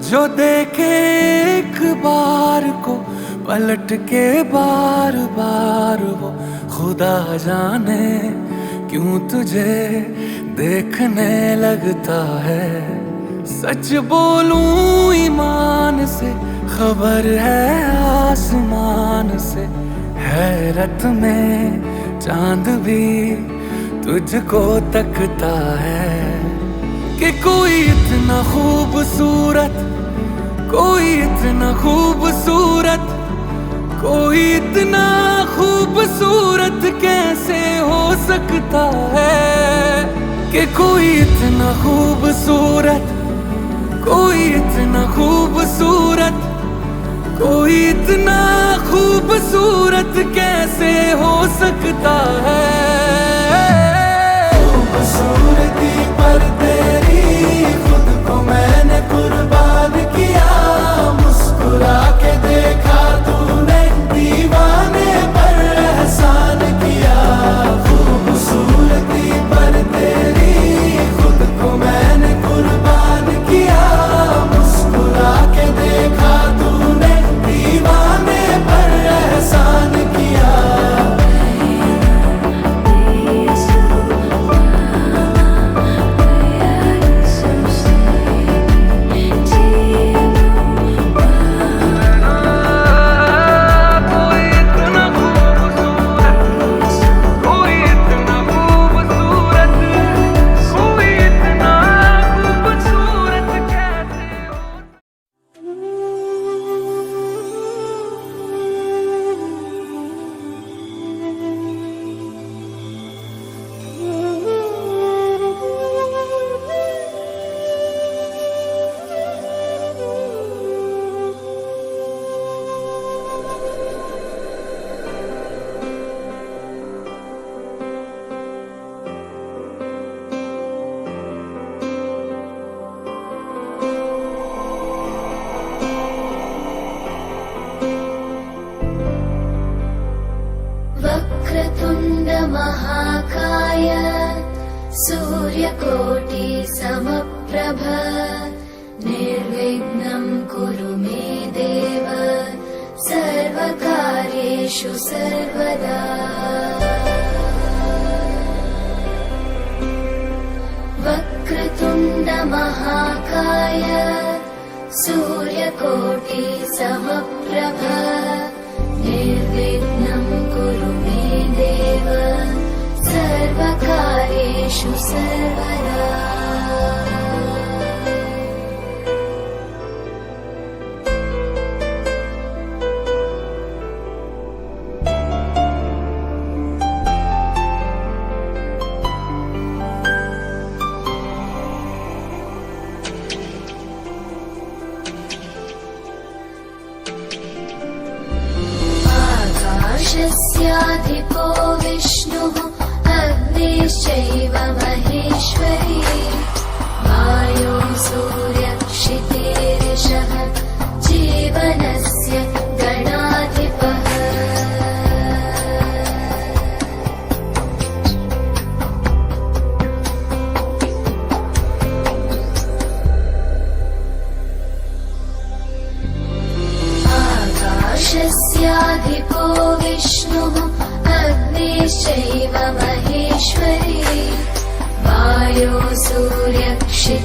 जो देखे एक बार को पलट के बार बार वो खुदा जाने क्यों तुझे देखने लगता है। सच बोलूं ईमान से खबर है आसमान से, हैरत में चांद भी तुझको तकता है कि कोई इतना खूबसूरत, कोई इतना खूबसूरत, कोई इतना खूबसूरत कैसे हो सकता है कि कोई इतना खूबसूरत, कोई इतना खूबसूरत, कोई इतना खूबसूरत कैसे हो सकता है। खूबसूरती पर तेरी खुद को मैंने कुर्बान किया, मुस्कुरा के देखा तूने दीवाने पर एहसान किया। खूबसूरती पर तेरी खुद को मैंने कुर्बान किया, मुस्कुरा के देखा तूने दीवाने पर एहसान किया। वक्रतुण्ड महाकाय सूर्यकोटि समप्रभ, निर्विघ्नं कुरु मे देव सर्वकार्येषु सर्वदा। वक्रतुण्ड महाकाय सूर्यकोटि समप्रभ, निर्विघ्नं कुरु मे देव सर्वकार्येषु सर्वदा। आकाशस्याधिपो विष्णुः, अग्निश्चैव महेश्वरी, वायो सूर्यक्षितेरिषः जीवनस्य गणाधिपः। आकाशस्य तस्याधिपो विष्णुः अग्निश्चैव महेश्वरी वायो सूर्यक्षितेरिषः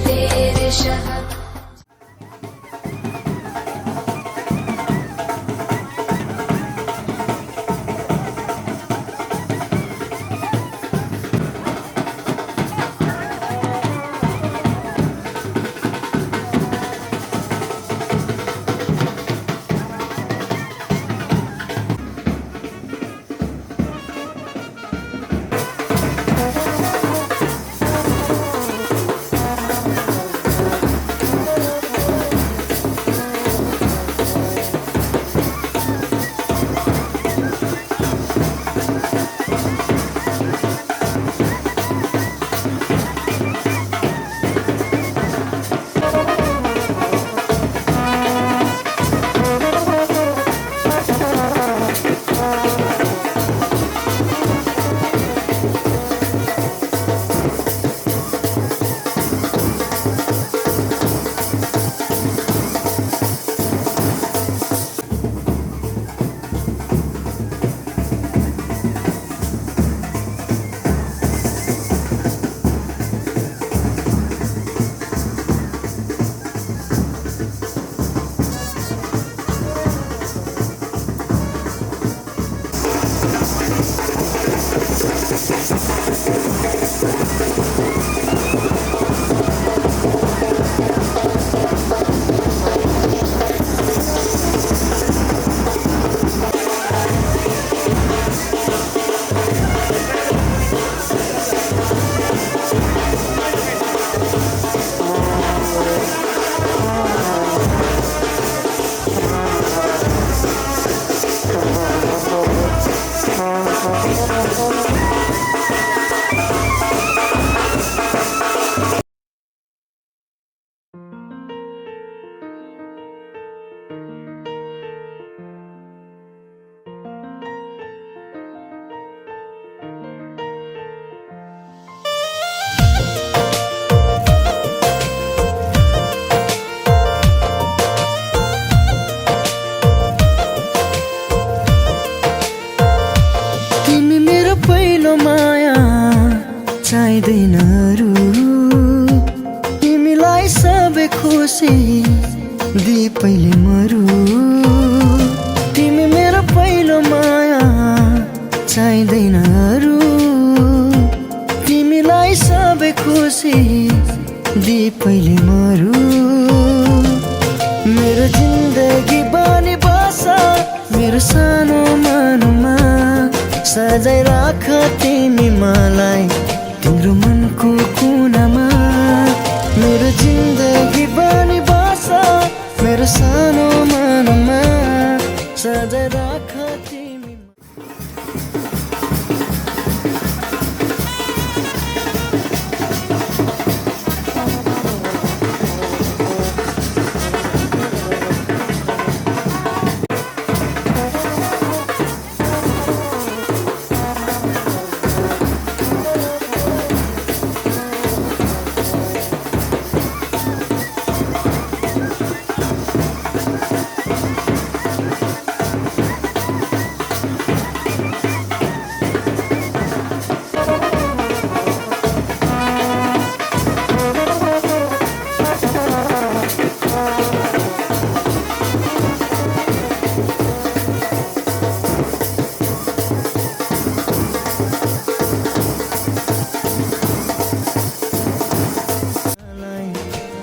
चाहिँदैन अरू तिमीलाई सबै खुसी दिए पहिले मरु तिमी मेरो पहिलो माया चाहिँदैन अरू तिमीलाई सबै खुसी दिए पहिले मरु मेरो जिन्दगी बनी बस मेरो सानो मनमा सजाइ राख तिमी मलाई तिम्रो मनको कुनामा मेरो जिन्दगी बनी बस मेरो सानो मनमा सजाइ राख तिमी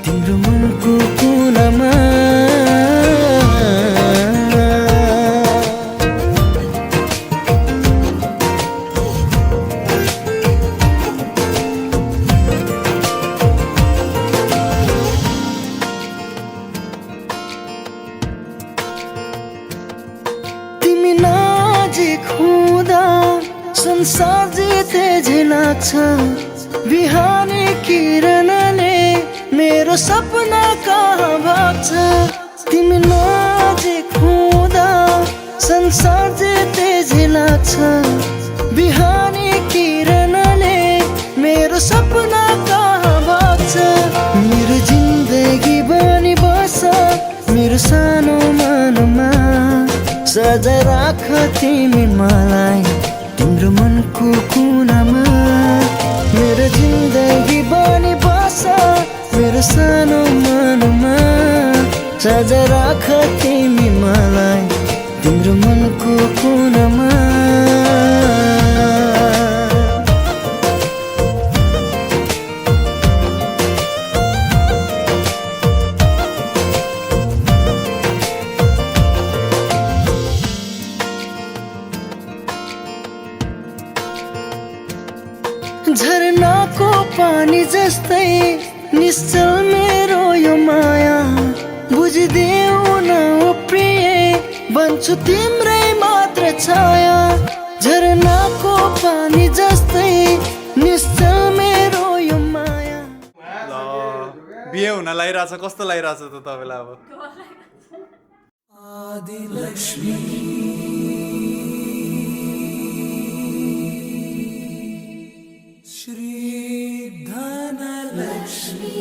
तिम्रो मनको कुनामा तिमी नजिक हुँदा संसार जिते झै लाग्छ बिहानी किरणले मेरो सपना कहाँ भाग्छ तिमी नजिक हुँदा संसार जिते झै लाग्छ बिहानी किरणले मेरो सपना कहाँ भाग्छ मेरो जिन्दगी बनी बस मेरो सानो मनमा सजाय राख तिमी मलाई तिम्रो मनको कुनामा मेरो जिन्दगी बनी बस मेरो सानो मनमा सजाय राख तिमी मलाई तिम्रो मनको कुनामा झरनाको पानी जस्तै निश्चल मेरो यो माया बुझिदेऊ न ओ प्रिय बन्छु तिम्रै मात्र छाया झरनाको पानी जस्तै निश्चल मेरो यो माया बिहे हुन लागिरहेछ कस्तो लागिरहेछ त तपाईँलाई अब आदिलक्ष्मी श्री धनलक्ष्मी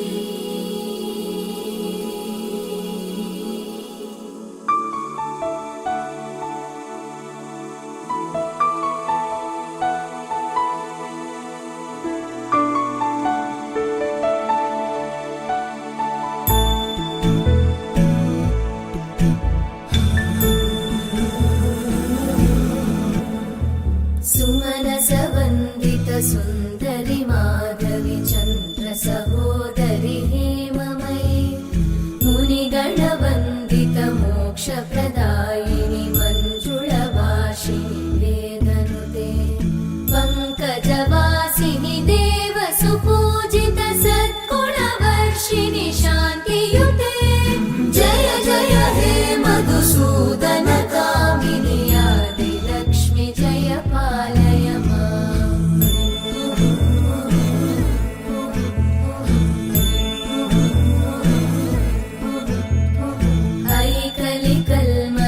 सुमनसवन्दित सुन्दरि माधवी चन्द्र सहोदरि हेममयी मुनिगणवन्दित मोक्षप्रदायिनि मञ्जुळवासिनि वेदनुते पङ्कजवासिनि देवसुपूजित सद्गुणवर्षिणि शान्तियुते जय जय हे मधुसूदन कामिनि आदिलक्ष्मि जय पालय माम्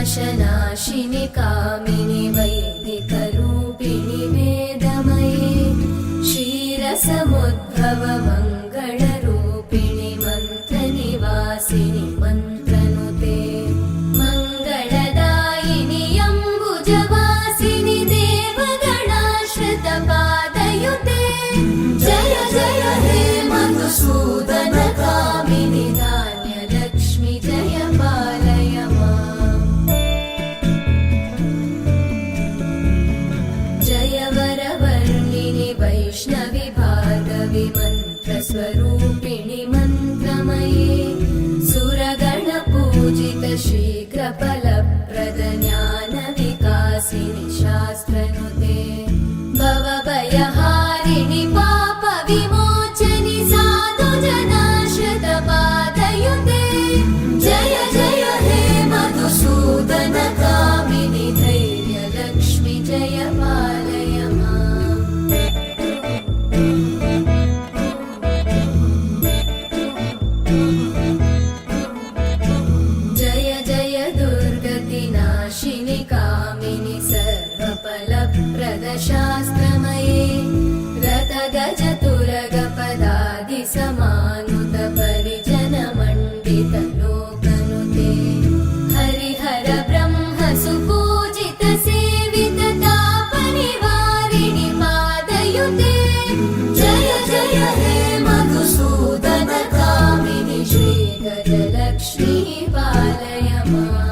ऐकलिकल्मषनाशिनि कामिनि वैदिकरूपिणि वेदमये क्षीरसमुद्भव मङ्गलरूपिणि मन्त्रनिवासिनि मन्त्रनुते मङ्गलदायिनि अम्बुजवासिनि देवगणाश्रितपादयुते जय जय हे मधुसूदन कामिनि धान्यलक्ष्मि जय पालय माम् जय वरवर्णिनि वैष्णवि भार्गवि मन्त्रस्वरूपिणि मन्त्रमये सुरगणपूजित शीघ्रफलप्रद ज्ञानविकासिनि शास्त्रनुते भवभयहारिणि पापविमोचनि साधुजनाश्रितपादयुते जय जय हे मधुसूदन कामिनि धैर्यलक्ष्मि जय पालय माम् जय जय दुर्गतिनाशिनि कामिनि सर्वफलप्रदशास्त्रमये रथगजतुरगपदादिसमानुत परिजनमण्डितलोकनुते हरिहर ब्रह्म सुपूजित सेवित तापनिवारिणि पादयुते जय जय हे मधुसूदन कामिनि श्रीगजलक्ष्मी पालय माम्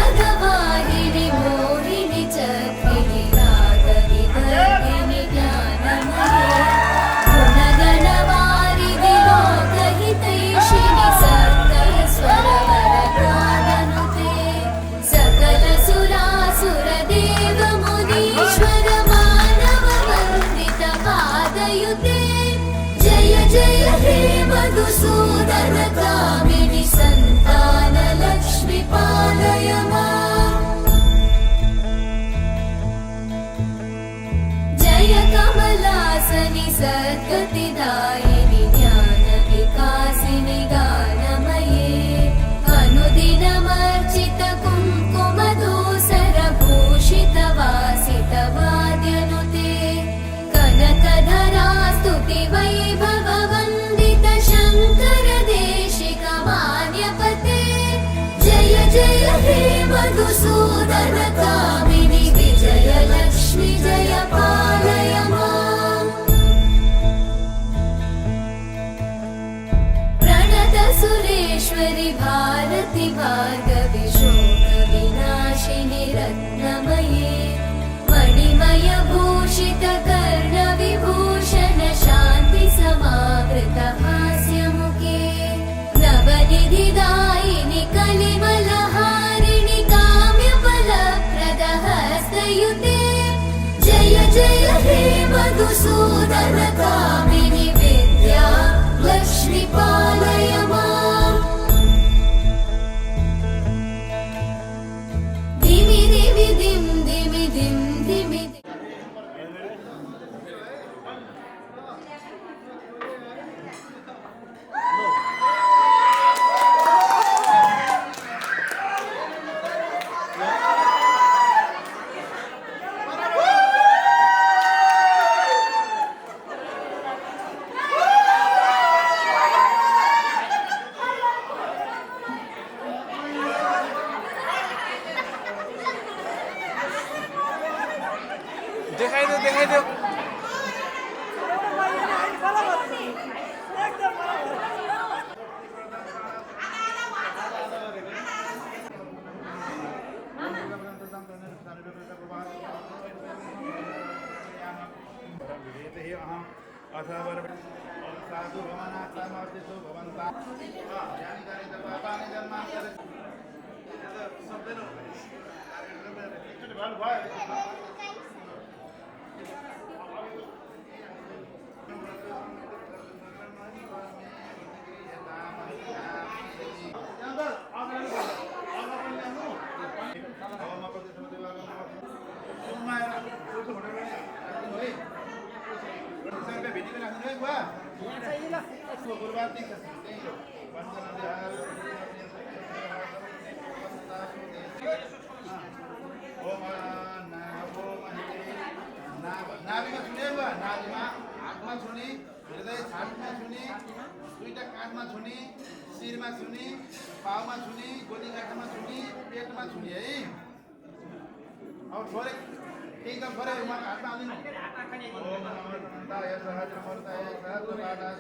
ऐकगवाहिनि मोहिनि चक्रिणि रागविवर्धिनि ज्ञानमये गुणगणवारिधि लोकहितैषिणि सप्तस्वरवरगाननुते सकलसुरासुरदेवमुनीश्वर मानववन्दित पादयुते जय जय हे मधुसूदन कामिनि सन्तानलक्ष्मि पालय माम् वासनि सद्गतिदायिनि ज्ञानविकासिनि गानमये अनुदिनमर्चित कुङ्कुमधूसरभूषितवासितवाद्यनुते कनकधरा स्तुतिवैभववन्दित शङ्कर देशिकमान्यपते जय जय हे मधुसूदन कामिनि विजयलक्ष्मि जय पालय माम् प्रणत सुरेश्वरि भारति भार्गवि शोकविनाशिनि रत्नमये मणिमय भूषित कर्णविभूषण शान्ति समावृत हास्यमुखे नवनिधिदायिनि कलिमलहारिणि काम्यफलप्रद हस्तयुते जय जय हे मधुसूदन कामिनि विद्या लक्ष्मि पालय माम् धिमि धिमि धिं धिमि धिं धिमि देखाइदेऊ नाभिमा छुने बुवा नाभिमा हातमा छुने हृदय छातीमा छुने दुईटा काँधमा छुने शिरमा छुने पाउमा छुने गोलीगाँठामा छुने पेटमा छुने है अब छोरे केही त छोरे उहाँको हातमा हालिदिनु ओम नमो नारायणाय सहस्रमूर्तये सहस्रपादाय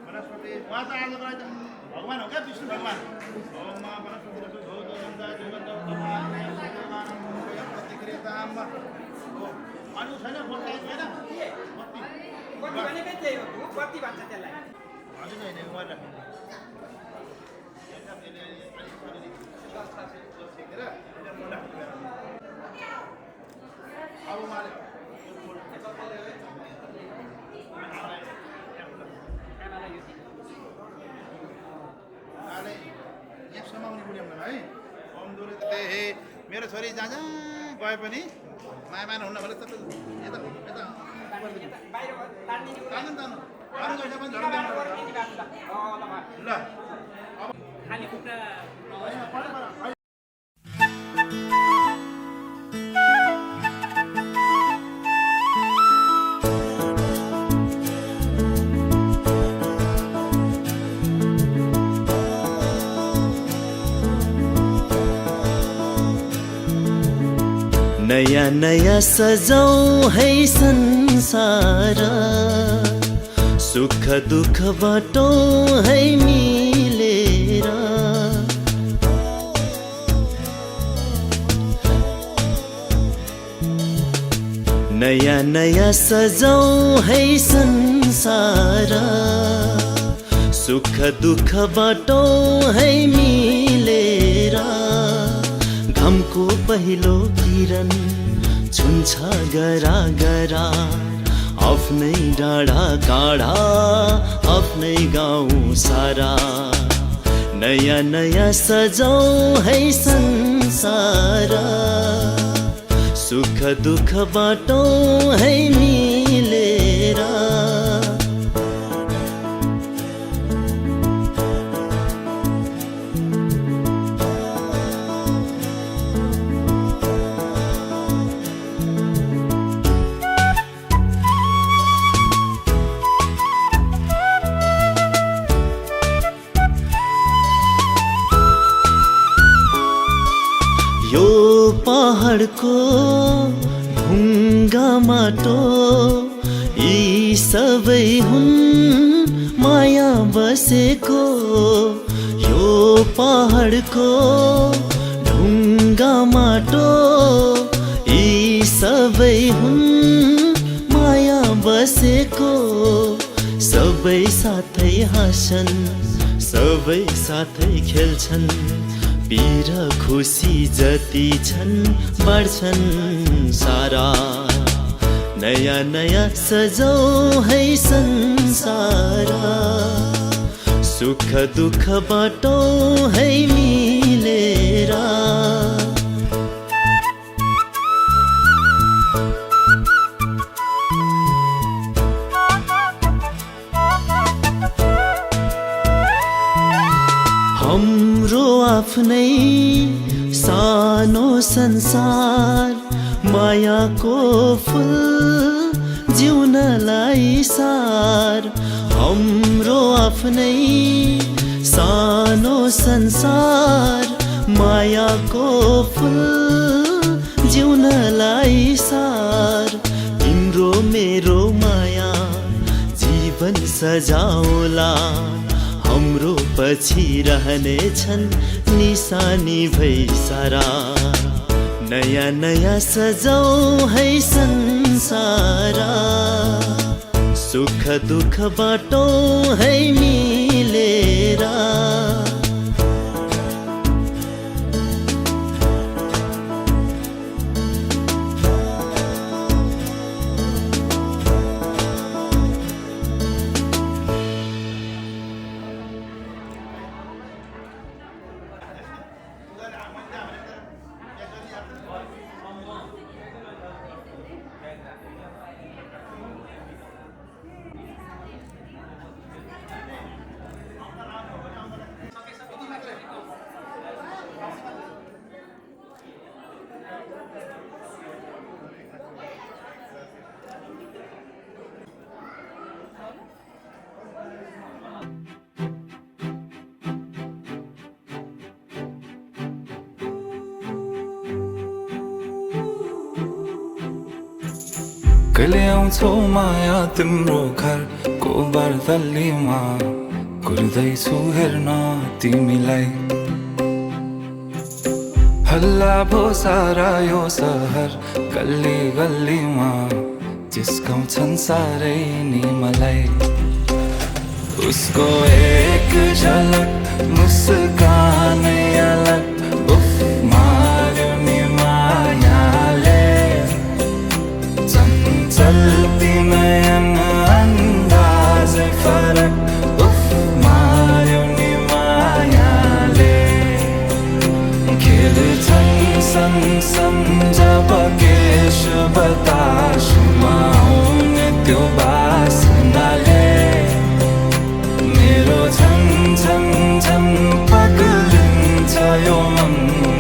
वनस्पति उहाँ त आजको लागि भगवान हो क्या विष्णु भगवान ओम वनस्पति प्रतिक्रियताम अरू छैन बोल्दै छैन बत्ती भनेकै त्यही हो बत्ती भन्छ त्यसलाई हजुर होइन उहाँ राख्नु अब उहाँले यहाँ समाउने बुढियामा है ओम दुरे हे मेरो छोरी जहाँ जहाँ गए पनि मायामान हुन्न भने सबै यता यता बाहिर तान्नु तान्नु अरू गएछ पनि झड्दै ल खाने कुखुरा नया नया सजाऊ है संसार सुख दुख बाटो है मिलेर नया नया सजाऊ है संसार सुख दुख बाटो है मिलेर घमको पहिलो किरण छुन्छ गरा गरा आफ्नै डाँडा काँडा आफ्नै गाउँ सारा नयाँ नयाँ सजाऊ है संसार सुख दुख बाटो है मिले पहाडको ढुङ्गा माटो यी सबै हुन् माया बसेको यो पहाडको ढुङ्गा माटो यी सबै हुन् माया बसेको सबै साथै हाँस्छन् सबै साथै खेल्छन् पीर खुसी जति छन् बाँड्छन् सारा नयाँ नयाँ सजाऊ है संसार सुख दुःख बाटौँ है मिलेर हाम्रो आफ्नै सानो संसार मायाको फुल जिउनलाई सार हाम्रो आफ्नै सानो संसार मायाको फुल जिउनलाई सार तिम्रो मेरो माया जीवन सजाउला हाम्रो पछि रहने छन् निशानी भई सारा नयाँ नयाँ सजाऊ है संसार सुख दुःख बाटौँ है मिलेर कहिले आउँछौ माया तिम्रो घरको बर्दलीमा कुर्दैछु हेर्न तिमीलाई हल्ला भो सारा यो सहर गल्ली गल्लीमा जिस्काउँछन् सारै नि मलाई उसको एक झलक मुस्कानै अलग उफ मार्यो नि मायाले चल्ती नयन अन्दाजै फरक उफ मार्यो नि मायाले खेल्छन् सँगसँग जब केश बतासुमा आउने त्यो बासनाले मेरो झन् झन् झन् पग्लिन्छ यो मन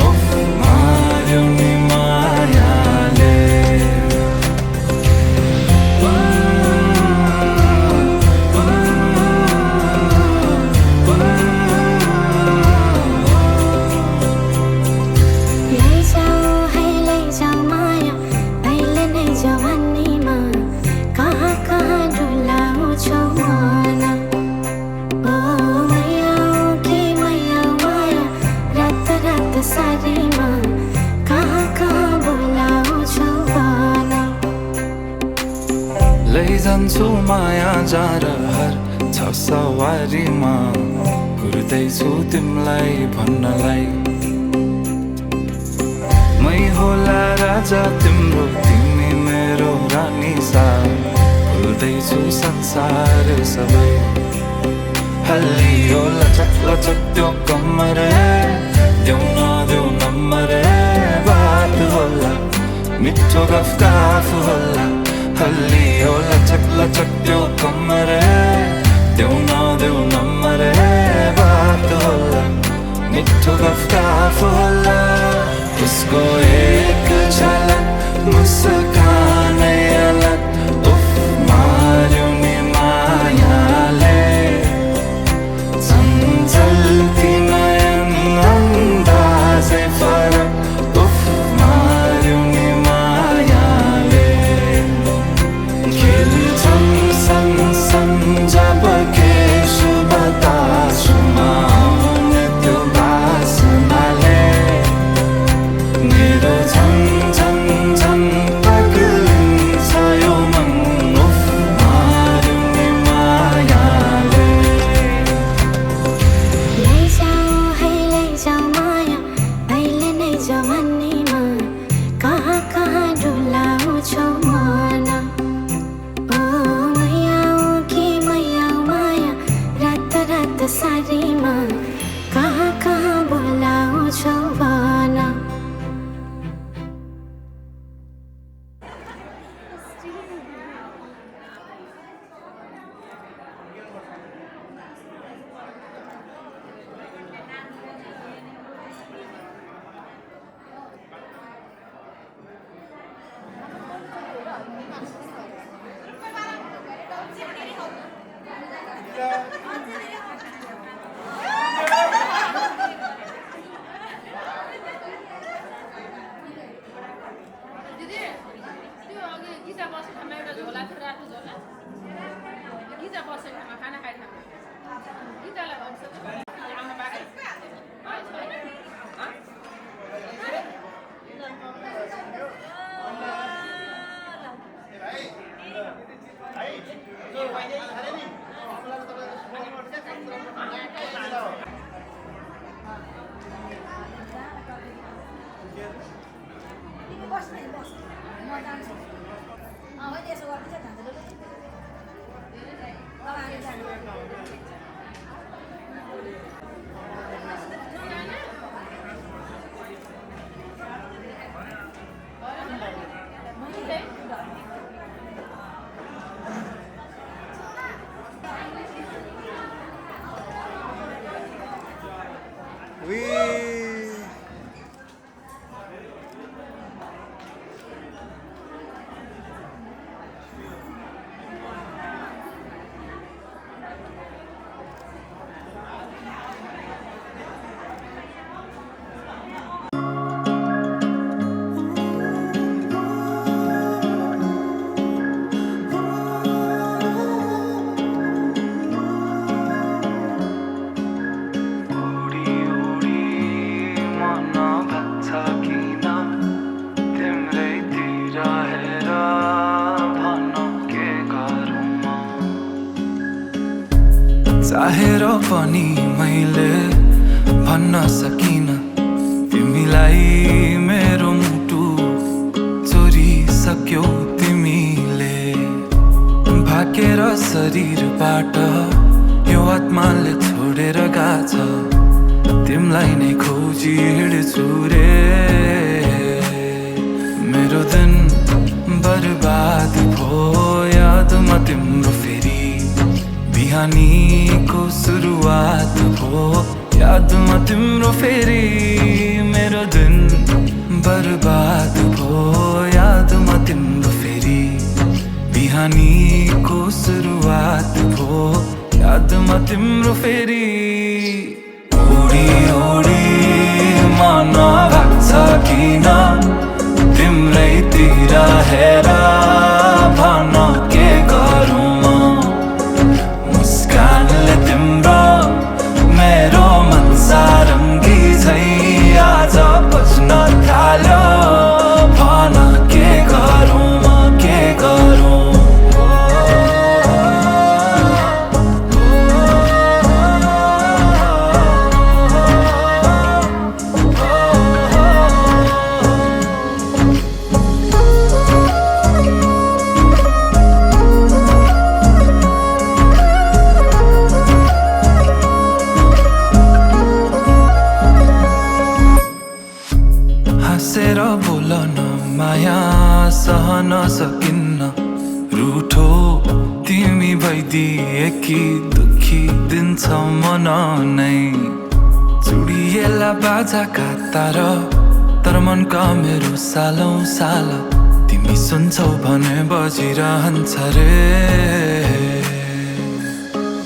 उफ मार्यो नि मायाले लैजान्छु माया जारहर छ सवारीमा कुर्दैछु तिमीलाई भन्नलाई मै होला राजा तिम्रो तिमी मेरो रानी सा भुल्दैछु संसार सबै हल्लियो लचक लचक त्यो कम्मर देऊ नदेऊ नम्बर बात होला मिठो गफ होला हल्लियो लचक लचक त्यो कम्मर देऊ नदेऊ नम्बर बात होला मिठो गफ होला उसको एक झलक मुस्कानै अलग उफ मार्यो नि मायाले चल्ती नयन अन्दाजै फरक उफ मार्यो बस न बस म जान्छु होइन यसो गरिदिन्छ खाँदैन लगाएर जानु चाहेर पनि मैले भन्न सकिन तिमीलाई मेरो मुटु चोरिसक्यौ तिमीले भाकेर शरीरबाट यो आत्माले छोडेर गाछ तिमीलाई नै खोजी हिँड्छु रे मेरो दिन बर्बाद भो यादमा तिम्रो फेरि बिहानीको सुरुवात भो यादमा तिम्रो फेरि मेरो दिन बर्बाद भो यादमा तिम्रो फेरि बिहानीको सुरुवात भो यादमा तिम्रो फेरि उडी उडी मन भाग्छ किन तिम्रैतिर हेर भन के गरौँ मुस्कानले तिम्रो मेरो मन सारङ्गी झै आज बज्न थाल्यो भन के गरौँ के गरौँ हाँसेर बोलन माया सहन सकिन्न रूठो तिमी भइदिए कि दुखी दिन्छ मन नै चुडिएला बाजाका तार तर मनका मेरो सालौँ साल तिमी सुन्छौ भने बजिरहन्छ रे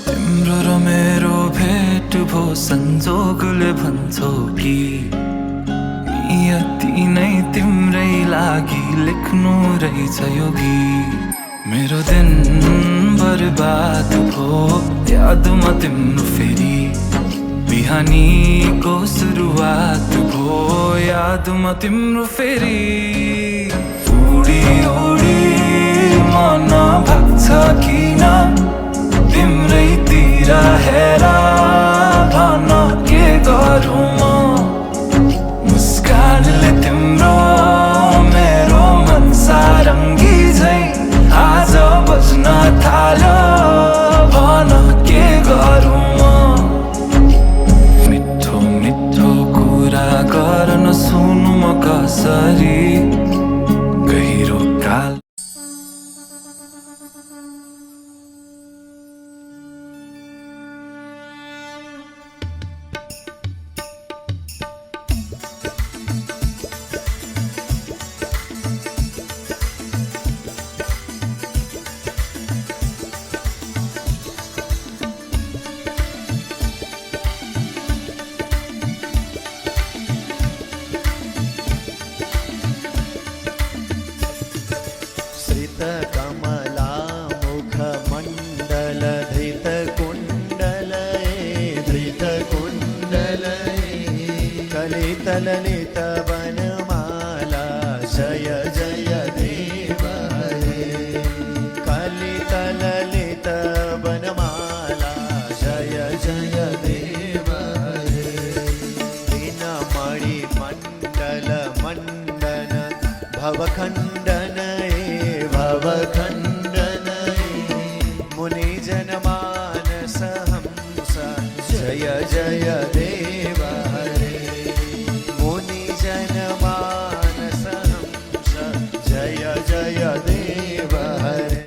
तिम्रो र मेरो भेट भो संजोगले भन्छौ कि यति नै तिम्रै लागि लेख्नु रहेछ यो गीत मेरो दिन बर्बाद भो यादमा तिम्रो फेरि बिहानीको सुरुवात भो यादमा तिम्रो फेरि उडी उडी मन भाग्छ किन तिम्रैतिर हेर भन के गरौँ मुस्कानले तिम्रो मेरो मन सारङ्गी झै आज बज्न थाल्यो भन के गरौँ मिठो मिठो कुरा गर्न सुनु म कसरी गहिरो काल कमला मुख मंडल धृत कुंडल धृत कुंडल कलित ललित वनमाला जय जय देव कलित ललित वनमाला जय जय देव दिन मणि मंडल मंडन भवखण्डन मुनिजनमानस हंस जय जय देव हरे मुनिजनमानस हंस जय जय देव हरे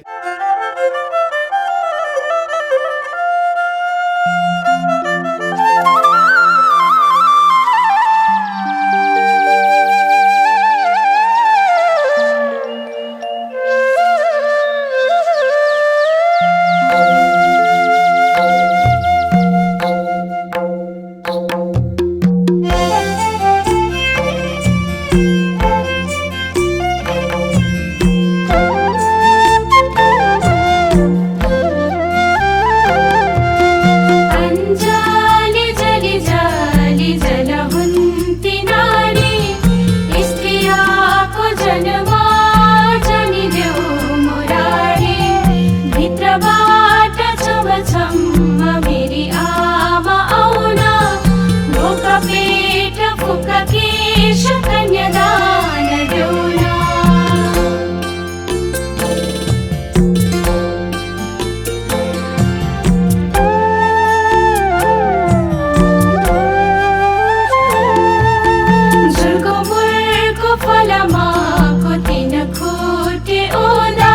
अञ्जालि जलि जालि जलहुन्ति नारी स्त्रियाको जन्मा जनिदेऊ मुरारी भित्रबाट छमछम्म मेरी आमा आउन ढोक पेट फुक केश कन्यादान देउन झुलको मुलको फलमाको तिन खुट्टे ओदा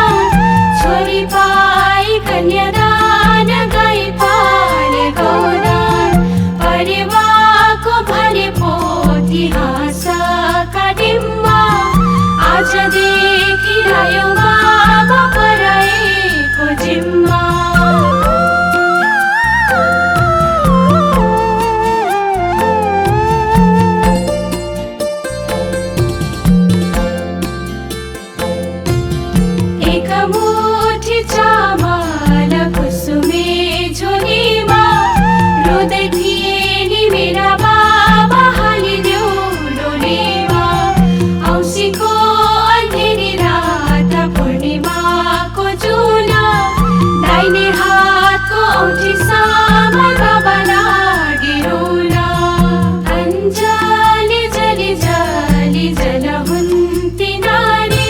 छोरी पाई कन्यादान गाई पाले गौदान परिवारको भने पोती हाँसका डिम्बा आजदेखि आयो बाबा पराएको जिम्मा एक मुठी चामल कुसुमे झोलीमा रुँदै थिए नि मेरा बाबा हालिदेऊ डोलीमा औँसीको अँधेरी रात पूर्णिमाको जुला दाहिने हातको औँठी सामा बाबा लागि रौला अञ्जली जलि जलि जलहुन्ति नारी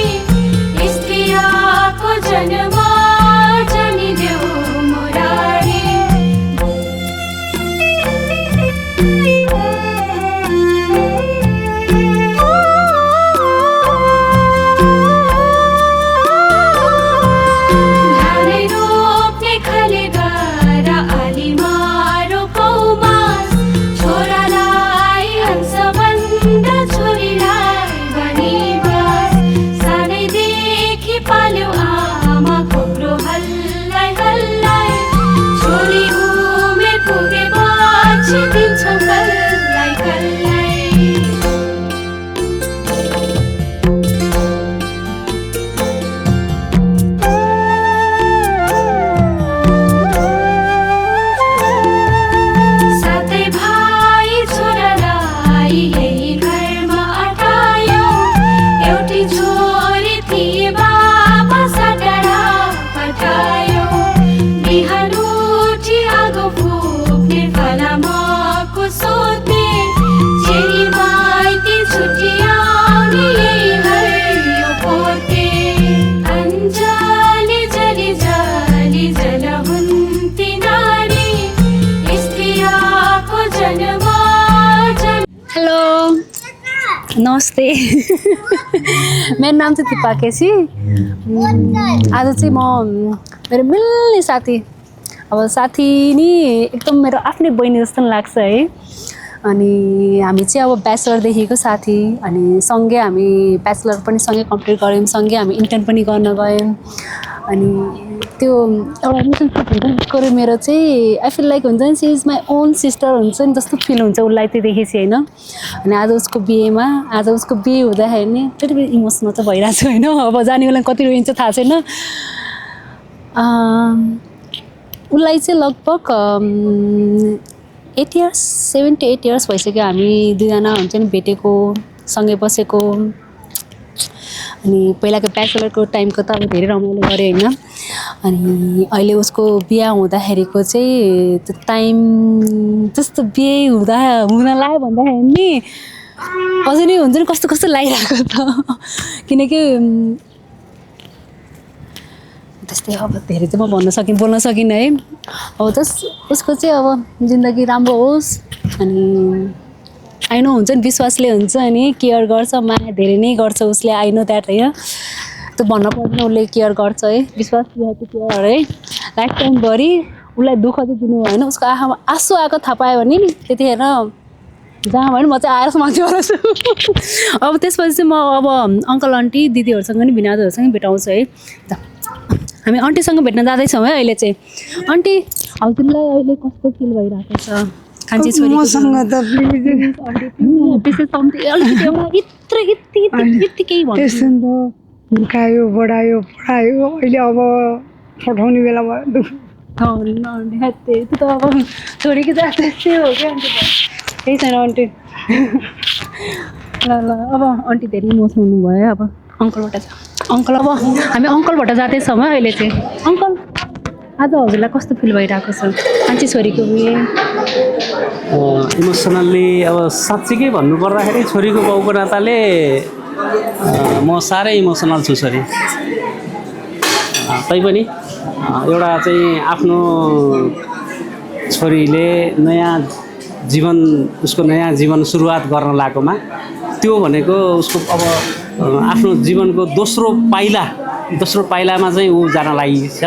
स्त्रियाको जन्म जनिदेऊ मुरारी धानै रोप्ने खले गर आलीमा रोपौमा छोरालाई हंसबन्द छोरीलाई बनिबास सानैदेखि पाल्यो आमा खोक्रो हल्लाई हल्लाई छोरी उमेर पुगेपछि दिन्छौ कल्लाई कल्लाई सातै भाइ छोरालाई यही घरमा अटायो एउटी छोरी थिए बाबा सटारा पठायो बिहान उठी आगो फुक्ने फलामको सोध्ने चेली माइती छुट्टी आउने यही हरियो पोते अञ्जली जलि जलि जलहुन्ति नारी स्त्रियाको जन्म हेलो नमस्ते मेरो नाम चाहिँ दिपा केसी आज चाहिँ म मेरो मिल्ने साथी अब साथी नि एकदम मेरो आफ्नै बहिनी जस्तो लाग्छ है अनि हामी चाहिँ अब ब्याचलरदेखिको साथी अनि सँगै हामी ब्याचलर पनि सँगै कम्प्लिट गऱ्यौँ सँगै हामी इन्टर्न पनि गर्न गयौँ अनि त्यो एउटा रिलेसनसिप हुन्छ नि त्यसको मेरो चाहिँ आई फिल लाइक हुन्छ नि she is my own sister हुन्छ नि जस्तो फिल हुन्छ उसलाई त्यो देखेपछि होइन अनि आज उसको बिहेमा आज उसको बिहे हुँदाखेरि नि त्यति इमोसनल चाहिँ भइरहेको छु होइन अब जाने बेला कति रोइन्छ थाहा छैन उसलाई चाहिँ लगभग 8 years 7 to 8 years भइसक्यो हामी दुईजना हुन्छ नि भेटेको सँगै बसेको अनि पहिलाको ब्याचलरको टाइमको त अब धेरै रमाइलो गरेँ होइन अनि अहिले उसको बिहा हुँदाखेरिको चाहिँ त्यो टाइम जस्तो बिहे हुन लाग्यो भन्दाखेरि नि अझै नै हुन्छ नि कस्तो कस्तो लागिरहेको त किनकि त्यस्तै अब धेरै चाहिँ म बोल्न सकिनँ है अब उसको चाहिँ अब जिन्दगी राम्रो होस् अनि आइनो हुन्छ नि विश्वासले हुन्छ अनि केयर गर्छ माया धेरै नै गर्छ उसले आइनो द्याट होइन त्यो भन्न पर्दैन उसले केयर गर्छ है विश्वास केयर है लाइफ टाइमभरि उसलाई दुःख चाहिँ दिनु भएन उसको आँखामा आँसु आएको थाहा पायो भने नि त्यतिखेर जहाँ भयो नि म चाहिँ आएर मान्छेबाट छु अब त्यसपछि चाहिँ म अब अङ्कल आन्टी दिदीहरूसँग नि भिनाजुहरूसँग भेटाउँछु है हामी आन्टीसँग भेट्न जाँदैछौँ है अहिले चाहिँ आन्टी हजुरलाई अहिले कस्तो फिल भइरहेको छ कान्छी छोरी मसँग त यत्तिकै त्यस्तो त हुर्कायो बढायो पढायो अहिले अब पठाउने बेला भयो त्यो त अब छोरीको चाहिँ त्यस्तै हो क्या आन्टी त्यही छैन आन्टी ल अब आन्टी धेरै इमोसनल हुनुभयो अब अङ्कलबाट अङ्कल अब हामी अङ्कलबाट जाँदैछौँ है अहिले चाहिँ अङ्कल आज हजुरलाई कस्तो फिल भइरहेको छ कान्छी छोरीको उयो इमोसनल्ली अब साँच्चीकै भन्नुपर्दाखेरि छोरीको बाउको नाताले म साह्रै इमोसनल छु छोरी तैपनि एउटा चाहिँ आफ्नो छोरीले उसको नयाँ जीवन सुरुवात गर्न लागेकोमा त्यो भनेको उसको अब आफ्नो जीवनको दोस्रो पाइलामा चाहिँ ऊ जान लागि छ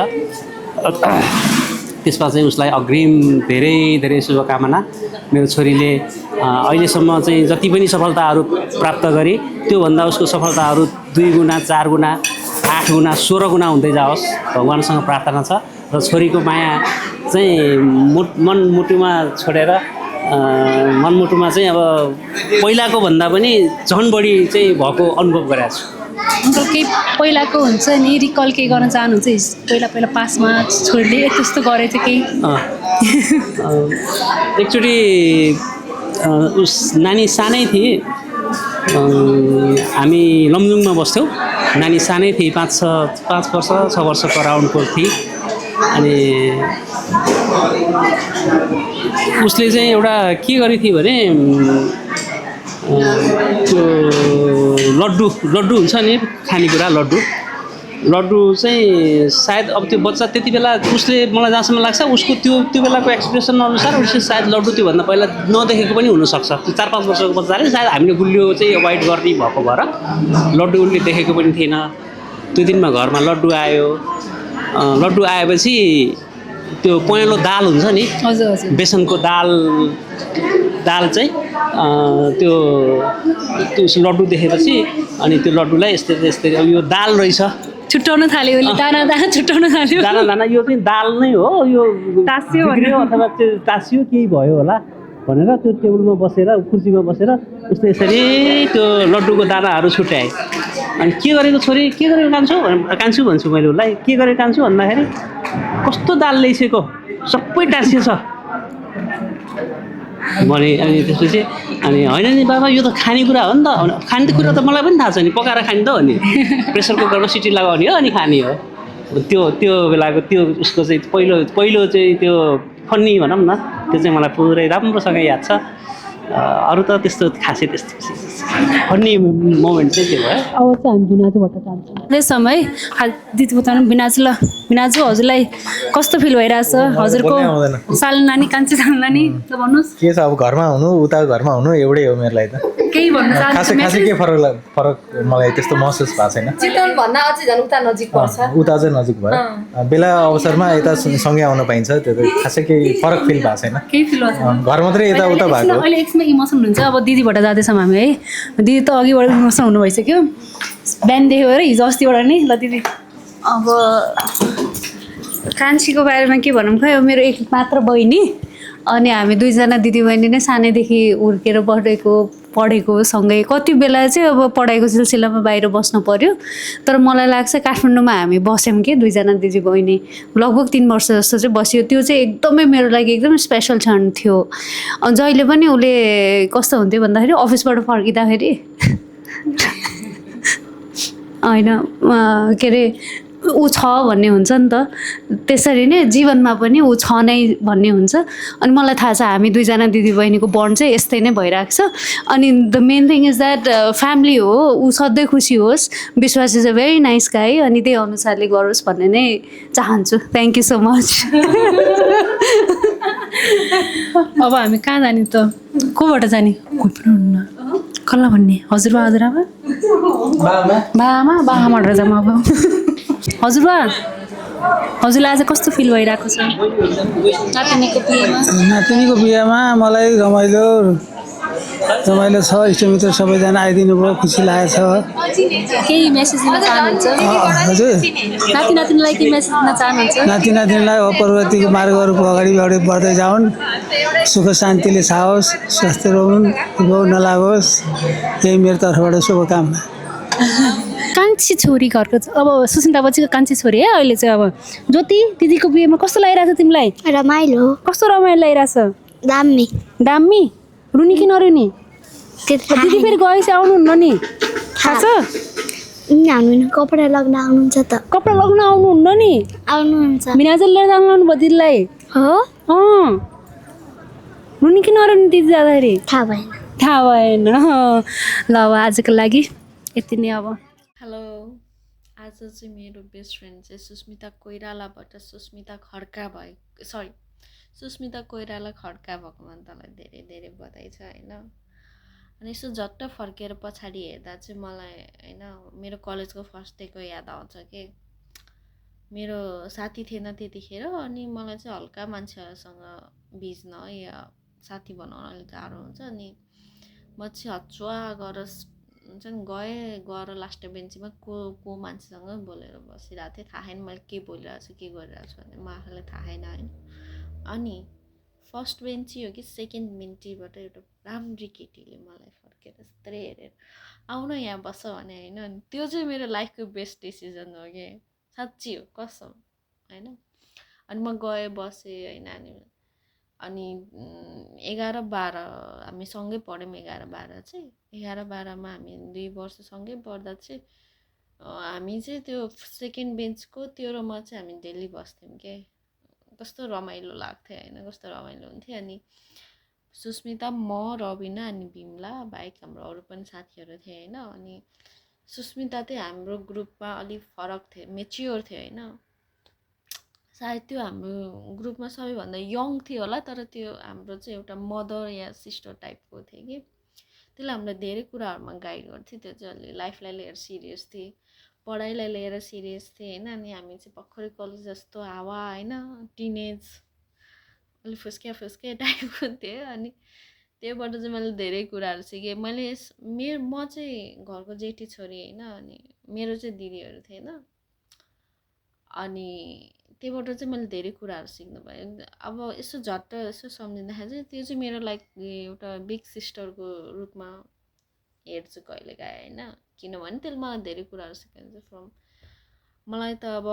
त्यसमा चाहिँ उसलाई अग्रिम धेरै धेरै शुभकामना मेरो छोरीले अहिलेसम्म चाहिँ जति पनि सफलताहरू प्राप्त गरे त्योभन्दा उसको सफलताहरू 2 गुणा 4 गुणा 8 गुणा 16 गुणा हुँदै जाओस् भगवान्सँग प्रार्थना छ र छोरीको माया चाहिँ मनमुटुमा छोडेर मनमुटुमा चाहिँ अब पहिलाको भन्दा पनि झन् बढी चाहिँ भएको अनुभव गरेको छु अङ्कल केही पहिलाको हुन्छ नि रिकल केही गर्न चाहनुहुन्छ पहिला पासमा छोरीले त्यस्तो गरेछ केही एकचोटि उस नानी सानै थिए हामी लमजुङमा बस्थ्यौँ नानी सानै थिए 5 वर्ष 6 वर्षको अराउन्डको थिए अनि उसले चाहिँ एउटा के गरेको थियो भने त्यो लड्डु हुन्छ नि खानेकुरा लड्डु चाहिँ सायद अब त्यो बच्चा त्यति बेला उसले मलाई जहाँसम्म लाग्छ उसको त्यो बेलाको एक्सप्रेसन अनुसार उसले सायद लड्डु त्योभन्दा पहिला नदेखेको पनि हुनसक्छ त्यो 4-5 वर्षको बच्चाले सायद हामीले गुलियो चाहिँ अभोइड गर्ने भएको भएर लड्डु उसले देखेको पनि थिएन त्यो दिनमा घरमा लड्डु आएपछि त्यो पहेँलो दाल हुन्छ नि बेसनको दाल चाहिँ त्यो लड्डु देखेपछि अनि त्यो लड्डुलाई यस्तै यो दाल रहेछ छुट्याउन थाल्यो दाना छुट्याउन थाल्यो दाना यो चाहिँ दाल नै हो यो टाँसियो अथवा त्यो टाँसियो केही भयो होला भनेर त्यो टेबलमा बसेर कुर्सीमा बसेर उसले यसरी त्यो लड्डुको दानाहरू छुट्याए अनि के गरेको छोरी के गरेको कान्छु भन्छु मैले उसलाई के गरेको कान्छु भन्दाखेरि कस्तो दाल ल्याइसकेको सबै टाँसिएछ भने अनि त्यसपछि अनि होइन नि बाबा यो त खानेकुरा हो नि त खानेकुरा त मलाई पनि थाहा छ नि पकाएर खाने त हो नि प्रेसर कुकरमा सिटी लगाउने हो अनि खाने हो त्यो बेलाको त्यो उसको चाहिँ पहिलो चाहिँ त्यो फन्नी भनौँ न त्यो चाहिँ मलाई पुरै राम्रोसँग याद छ अरू त त्यस्तो खासै त्यस्तो फन्नी मोमेन्ट चाहिँ त्यो भयो अब चाहिँ हामी बिनाजुबाट जान्छौँ त्यस समय दिदी बताउनु बिनाजु हजुरलाई कस्तो फिल भइरहेछ हजुरको साल नानी कान्छी साल नानी त भन्नुहोस् के छ अब घरमा हुनु उता घरमा हुनु एउटै हो मेरो लागि त केही भन्नु खासै के फरक मलाई त्यस्तो महसुस भएको छैन चितवन भन्दा अझै झन् उता नजिक पर्छ उता चाहिँ नजिक भयो बेला अवसरमा यता सँगै आउन पाइन्छ त्यो त खासै केही फरक फिल भएको छैन केही फिल घर मात्रै यता उता भएको अहिले एकछिन इमोसन हुन्छ अब दिदीबाट जाँदैछौँ हामी है दिदी त अघिबाट इमोसन हुनु भइसक्यो बिहानदेखि भएर हिजो अस्तिबाट नै ल दिदी अब कान्छीको बारेमा के भनौँ खै अब मेरो एक मात्र बहिनी अनि हामी 2जना दिदीबहिनी नै सानैदेखि हुर्केर पढेको सँगै कति बेला चाहिँ अब पढाइको सिलसिलामा बाहिर बस्नु पर्यो तर मलाई लाग्छ काठमाडौँमा हामी बस्यौँ कि 2जना दिदीबहिनी लगभग 3 वर्ष जस्तो चाहिँ बस्यो त्यो चाहिँ एकदमै मेरो लागि एकदमै स्पेसल क्षण थियो जहिले पनि उसले कस्तो हुन्थ्यो भन्दाखेरि अफिसबाट फर्किँदाखेरि होइन के अरे ऊ छ भन्ने हुन्छ नि त त्यसरी नै जीवनमा पनि ऊ छ नै भन्ने हुन्छ अनि मलाई थाहा छ हामी दुईजना दिदीबहिनीको बन्ड चाहिँ यस्तै नै भइरहेको छ अनि the main thing is that family हो ऊ सधैँ खुसी होस् विश्वास इज अ भेरी नाइस गाई अनि त्यही अनुसारले गरोस् भन्ने नै चाहन्छु थ्याङ्क यू सो मच अब हामी कहाँ जाने त कोबाट जाने कोही पनि हुन्न कसलाई भन्ने हजुरबा हजुरआमा बा आमाबाट जाऊँ अब हजुरबा हजुरलाई आज कस्तो फिल भइरहेको छ नातिनीको बिहेमा मलाई रमाइलो छ इष्टमित्र सबैजना आइदिनु भयो खुसी लागेको छ केही मेसेज दिन चाहनुहुन्छ हजुर नातिनीलाई के मेसेज दिन चाहनुहुन्छ नातिनीलाई प्रगतिको मार्गहरू अगाडि बढ्दै जाउन् सुख शान्तिले छाओस् स्वस्थ रहन् रोग नलागोस् यही मेरो तर्फबाट शुभकामना कान्छी छोरी घरको अब सुस्मिता बच्चीको कान्छी छोरी है अहिले चाहिँ अब ज्योति दिदीको बिहेमा कस्तो लागिरहेछ तिमीलाई रमाइलो कस्तो रमाइलो लागिरहेछ दामी दामी रुनी कि नरुनी दिदी फेरि गएपछि आउनुहुन्न नि थाहा छ हामी कपडा लग्न आउनुहुन्छ त कपडा लग्न आउनुहुन्न नि आउनुहुन्छ मिनाजले लिएर जानु भयो दिदीलाई हो रुनी कि नरुनी दिदी जाँदाखेरि थाहा भएन ल अब आजको लागि यति नै अब हेलो आज चाहिँ मेरो बेस्ट फ्रेन्ड चाहिँ सुस्मिता कोइरालाबाट सुस्मिता खड्का भयो सुस्मिता कोइराला खड्का भएकोमा तँलाई धेरै धेरै बधाई छ होइन अनि यसो झट्ट फर्केर पछाडि हेर्दा चाहिँ मलाई होइन मेरो कलेजको फर्स्ट डेको याद आउँछ कि मेरो साथी थिएन त्यतिखेर अनि मलाई चाहिँ हल्का मान्छेहरूसँग भिज्न या साथी बनाउन अलिक गाह्रो हुन्छ अनि म चाहिँ हचुवा हुन्छ नि गएर लास्ट बेन्चमा को मान्छेसँग बोलेर बसिरहेको थिएँ थाहा छैन मैले के बोलिरहेको छु के गरिरहेको छु भने म आफूलाई थाहा छैन होइन अनि फर्स्ट बेन्ची हो कि सेकेन्ड बेन्चीबाट एउटा राम्री केटीले मलाई फर्केर यत्रै हेरेर आउन यहाँ बस भने होइन अनि त्यो चाहिँ मेरो लाइफको बेस्ट डिसिजन हो कि साँच्ची हो कसम होइन अनि म गएँ बसेँ होइन अनि 11-12 हामी सँगै पढ्यौँ 11-12 चाहिँ 11-12मा हामी 2 वर्ष सँगै पढ्दा चाहिँ हामी चाहिँ त्यो सेकेन्ड बेन्चको त्यो र म चाहिँ हामी डेली बस्थ्यौँ के कस्तो रमाइलो लाग्थ्यो होइन कस्तो रमाइलो हुन्थ्यो अनि सुस्मिता म रबिना अनि बिमला बाहेक हाम्रो अरू पनि साथीहरू थिए होइन अनि सुस्मिता चाहिँ हाम्रो ग्रुपमा अलिक फरक थियो मेच्योर थियो होइन सायद त्यो हाम्रो ग्रुपमा सबैभन्दा यङ थियो होला तर त्यो हाम्रो चाहिँ एउटा मदर या सिस्टर टाइपको थियो कि त्यसले हामीलाई धेरै कुराहरूमा गाइड गर्थ्यो त्यो चाहिँ अलि लाइफलाई लिएर सिरियस थिए पढाइलाई लिएर सिरियस थिए होइन अनि हामी चाहिँ भर्खरै कलेज जस्तो हावा होइन टिनेज अलिक फुस्किया टाइपको थियो अनि त्योबाट चाहिँ मैले धेरै कुराहरू सिकेँ मैले म चाहिँ घरको जेठी छोरी होइन अनि मेरो चाहिँ दिदीहरू थिएन अनि त्योबाट चाहिँ मैले धेरै कुराहरू सिक्नु भयो अब यसो झट्ट यसो सम्झिँदाखेरि चाहिँ त्यो चाहिँ मेरो लाइक एउटा बिग सिस्टरको रूपमा हेर्छु कहिलेकाहीँ होइन किनभने त्यसले मलाई धेरै कुराहरू सिकाउँछ फ्रम मलाई त अब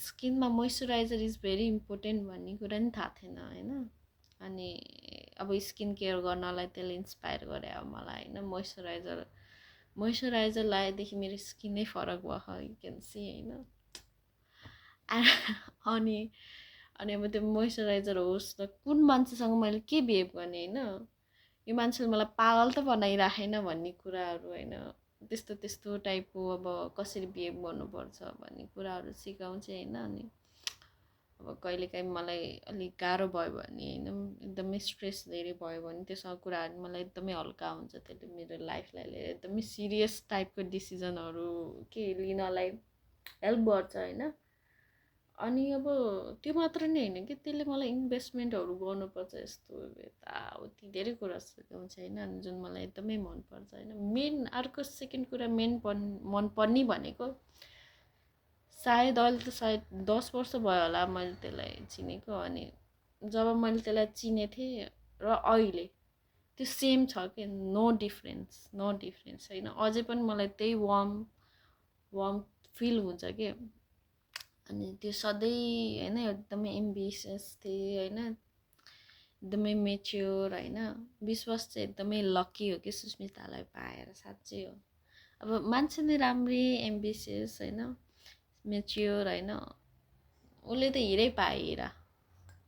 स्किनमा मोइस्चराइजर इज भेरी इम्पोर्टेन्ट भन्ने कुरा नि थाहा थिएन होइन अनि अब स्किन केयर गर्नलाई त्यसले इन्सपायर गरे अब मलाई होइन मोइस्चराइजर लगाएदेखि मेरो स्किनै फरक भयो यु क्यान सी होइन अनि अब त्यो मोइस्चराइजर होस् र कुन मान्छेसँग मैले के बिहेभ गर्ने होइन यो मान्छेले मलाई पागल त बनाइराखेन भन्ने कुराहरू होइन त्यस्तो टाइपको अब कसरी बिहेभ गर्नुपर्छ भन्ने कुराहरू सिकाउँछ होइन अनि अब कहिलेकाहीँ मलाई अलिक गाह्रो भयो भने होइन एकदमै स्ट्रेस धेरै भयो भने त्योसँग कुराहरू मलाई एकदमै हल्का हुन्छ त्यसले मेरो लाइफलाई लिएर एकदमै सिरियस टाइपको डिसिजनहरू के लिनलाई हेल्प गर्छ होइन अनि अब त्यो मात्र नै होइन कि त्यसले मलाई इन्भेस्टमेन्टहरू गर्नुपर्छ यस्तो यताउति धेरै कुरा सिकाउँछ होइन अनि जुन मलाई एकदमै मनपर्छ होइन मेन अर्को सेकेन्ड कुरा मनपर्ने भनेको सायद अहिले त सायद 10 वर्ष भयो होला मैले त्यसलाई चिनेको अनि जब मैले त्यसलाई चिनेको थिएँ र अहिले त्यो सेम छ कि नो डिफ्रेन्स होइन अझै पनि मलाई त्यही वार्म फिल हुन्छ कि अनि त्यो सधैँ होइन एकदमै एम्बिसियस थिएँ होइन एकदमै मेच्योर होइन विश्वास चाहिँ एकदमै लकी हो कि सुस्मितालाई पाएर साँच्चै हो अब मान्छे नै राम्रै एम्बिसियस होइन मेच्योर होइन उसले त हिरै पाए हिरा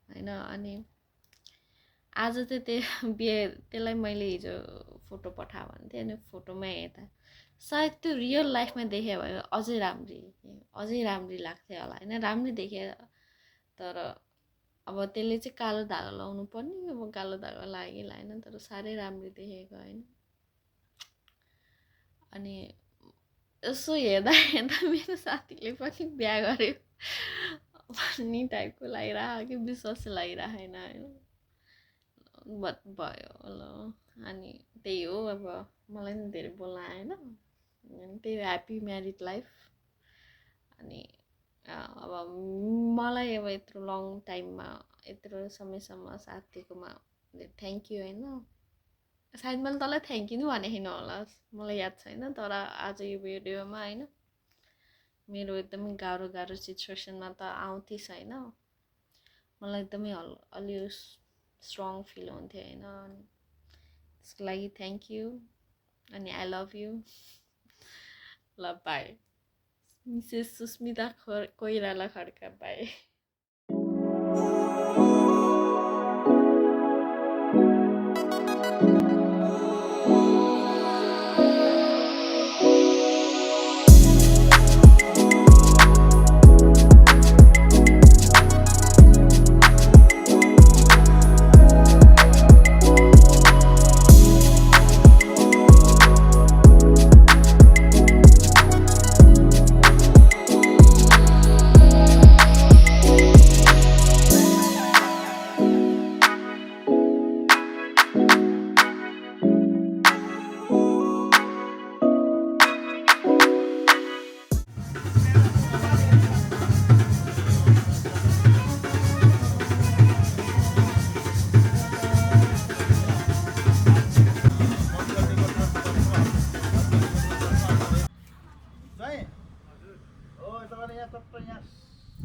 होइन अनि आज चाहिँ त्यसलाई मैले हिजो फोटो पठा भन्थेँ थिएँ अनि फोटोमा हेर्दा सायद त्यो रियल लाइफमा देखे भए अझै राम्री लाग्थ्यो होला होइन राम्री देखे तर अब त्यसले चाहिँ कालो धागा लाउनु पर्ने अब कालो धागा लाग्यो होइन तर साह्रै राम्रो देखेको होइन अनि यसो हेर्दा मेरो साथीले पनि बिहा गर्यो भन्ने टाइपको लागिरहेको कि विश्वास लागिरहेन होइन भयो ल अनि त्यही हो अब मलाई नि धेरै बोल्न आएन अनि त्यही ह्याप्पी म्यारिड लाइफ अनि अब मलाई अब यत्रो लङ टाइममा यत्रो समयसम्म साथ दिएकोमा थ्याङ्क यू होइन सायद मैले तँलाई थ्याङ्क यू भने छैन होला मलाई याद छैन तर आज यो भिडियोमा होइन मेरो एकदमै गाह्रो सिचुएसनमा त आउँथेछ होइन मलाई एकदमै अलि स्ट्रङ फिल हुन्थ्यो होइन त्यसको लागि थ्याङ्क यू अनि आई लभ यू ल बाई मिसेस सुस्मिता कोइराला खड्का बाई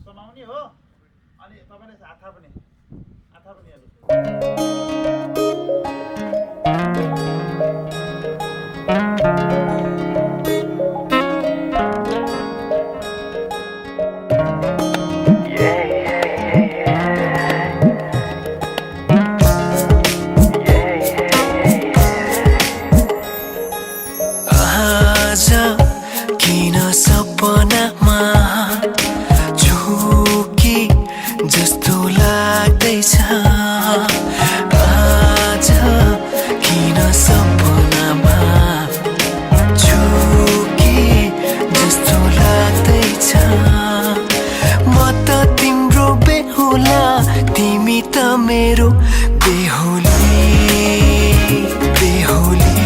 समाउने हो अनि तपाईले आथा पनि आज किन सपनामा झुकी जस्तो लाग्दैछ आज किन सपनामा झुकी जस्तो लाग्दैछ म त तिम्रो बेहुला तिमी त मेरो बेहुली बेहुली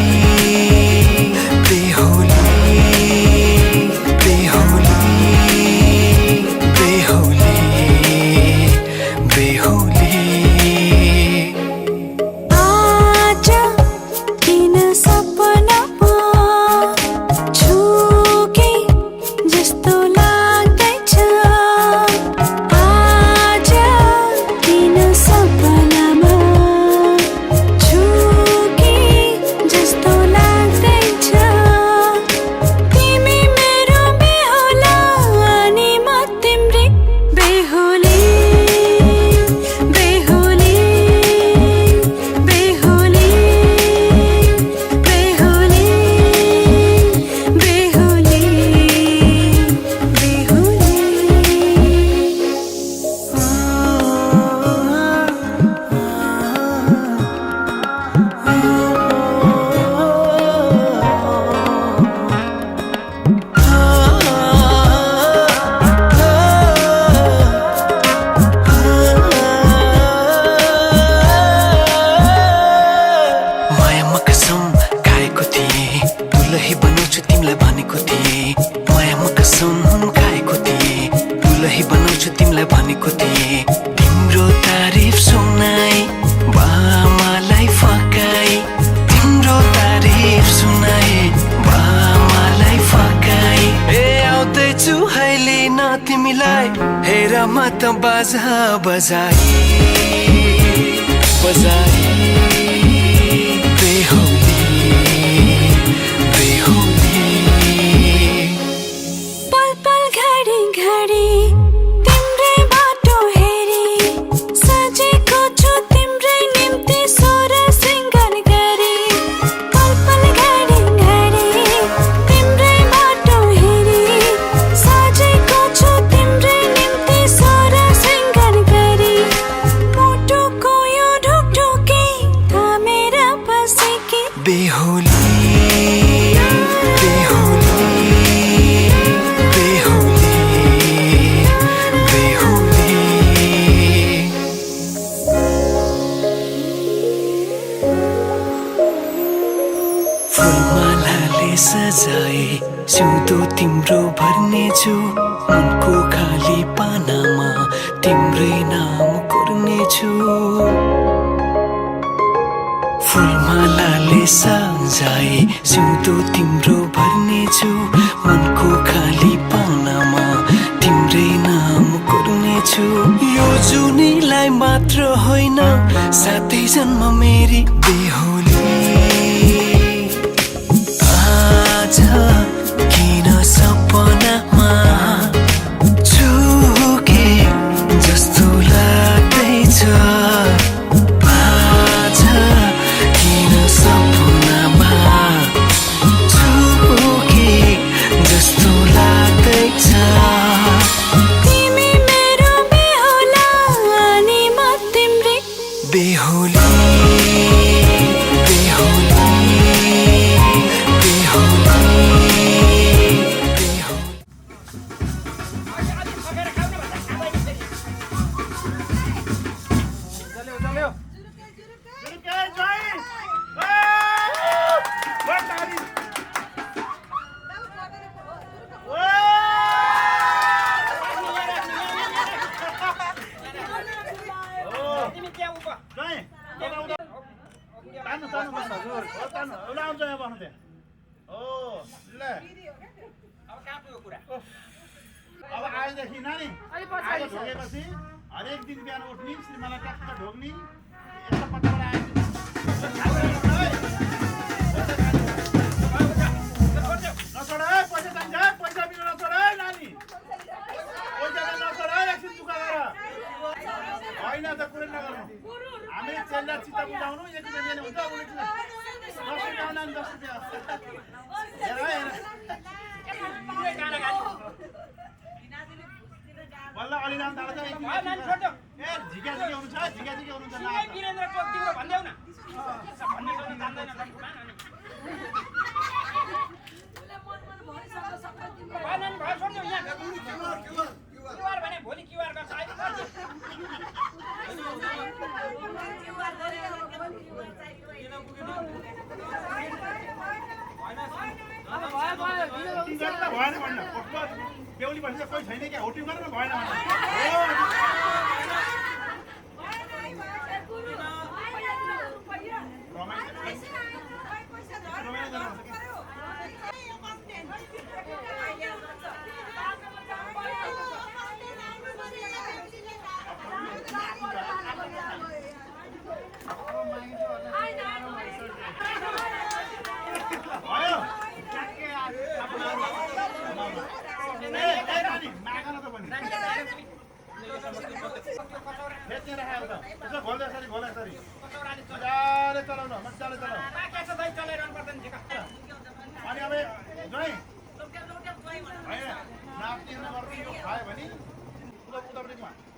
तिम्रो तारिफ सुनाई बामालाई फकाई तिम्रो तारिफ सुनाई बामालाई फकाई ए आउँदैछु अहिले न तिमीलाई हेर म त बाजा बजाई बजाई बेहुली बेहुली पल पल घडी गर्नेछु मनको खाली पानामा तिम्रै नाम कोर्नेछु फुलमालाले सजाए सिउँदो तिम्रो भर्नेछु मनको खाली पानामा तिम्रै नाम कोर्नेछु यो जुनीलाई मात्र होइन साथै जन्म मेरी बेहोली आज किन सपनामा झुके जस्तो लाग्दैछ आज किन सपनामा झुके जस्तो लाग्दैछ तिमी मेरो बेहुला अनि म तिम्रै बेहुली बेहुली अब आजदेखि नानी आज ढोगेपछि हरेक दिन बिहान उठ्ने श्रीमालाई टक्क ढोग्ने यस्तो पट्टाबाट आएपछि नछोड है पैसा चाहिन्छ पैसा बिना नछोड है नानी पैसा नछोड है एकछिन दुःख गर होइन त कुरै नगर्नु हामीले चेल्ला चित्त बुझाउनु एक रुपियाँ हुन्छ उनीहरू 10 रुपियाँ नानी 10 रुपियाँ हेर हेर बल्ल अलि नाम थाहा छ ए झिका झिकी हुनुहुन्छ झिका झिकी हुनुहुन्छ ना वीरेन्द्र चोक तिम्रो भन्देऊ न भन्ने पनि जान्दैन बानन भयो छोड्नु यहाँ क्युआर भने भोलि क्युआर गर्छ अहिले भएन भन्न बेहुली भन्छ कोही छैन क्या होटिङ गरेर भएन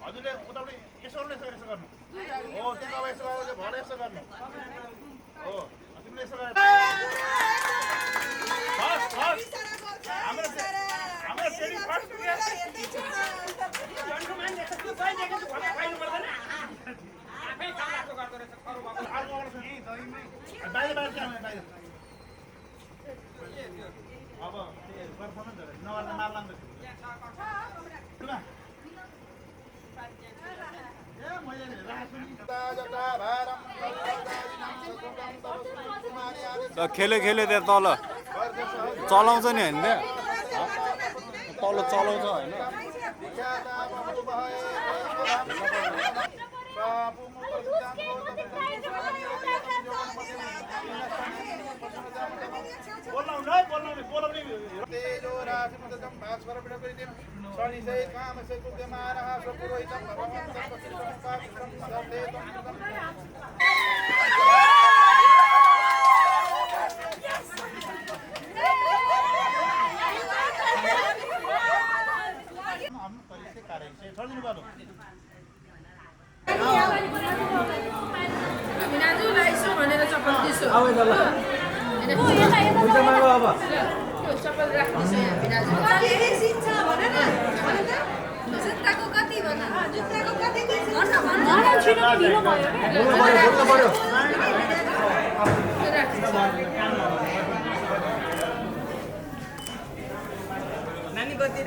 हजुरले उतापट्टि यसो गर्नु हो त्यहाँ अब यसो गरेर भरे यसो गर्नु हो तिमीले यसो गरेर हाम्रो सेडी फर्स्ट बाहिर बाहिर क्या बाहिर अब नगर्दा मार्ला खेल्यो खेल्यो त्यहाँ तल चलाउँछ नि होइन तल चलाउँछ होइन नानी कति